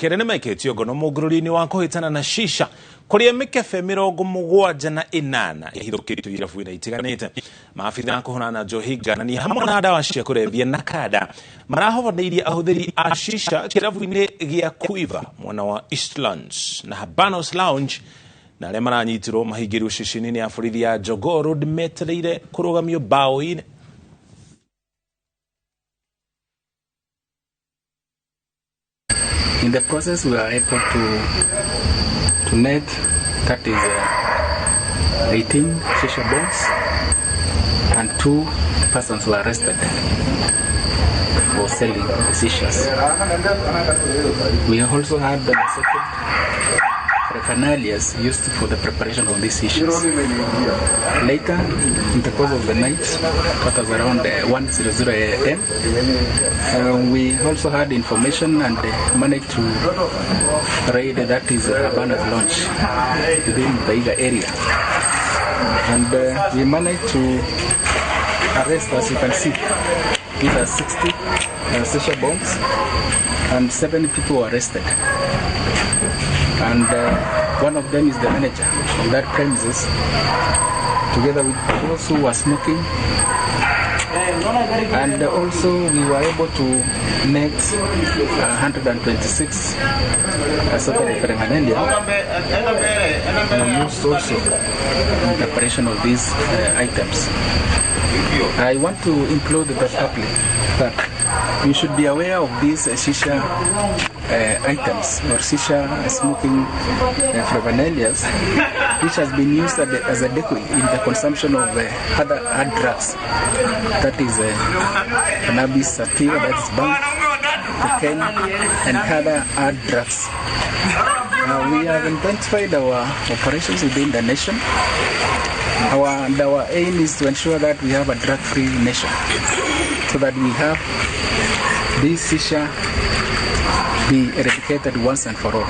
kere nĩ maikĩtio ngono mũngũrũri-inĩ wa kũhĩtana na shisha kũrĩa Mĩkebe 78 ĩhithũkĩtio irabu-inĩ itiganĩte. Maabitha a kũhũrana njohi ngananie hamwe na ndawa cia kũrebia na kada marahobanĩirie ahũthĩri a shisha kĩrabu-inĩ gĩa Quiver mwena wa Eastlands na Habanos Lounge, na arĩa maranyitirwo mahingĩirwo ceceni-inĩ ya borithi ya Jogoo Road metereire kũrũgamio bao-inĩ. In the process, we are able to net, that is 18 shisha bombs, and 2 persons were arrested for selling the shishas. We also had the paraphernalia used for the preparation of these shishas. Later, in the course of the night, that was around 1:00 a.m., we also had information and managed to raid, that is Habanos Lounge within the Iga area. And we managed to arrest, as you can see, these are 60 shisha bombs and 7 people were arrested. And one of them is the manager of that premises, together with those who were smoking. And also we were able to net 126 certain paraphernalia used also in preparation of these items. I want to implore the public that you should be aware of these shisha items or shisha smoking paraphernalia, which has been used as a decoy in the consumption of other hard drugs, that is cannabis sativa, that is bang, cocaine, and other hard drugs. We have intensified our operations within the nation. Our aim is to ensure that we have a drug-free nation, so that we have this shisha be eradicated once and for all.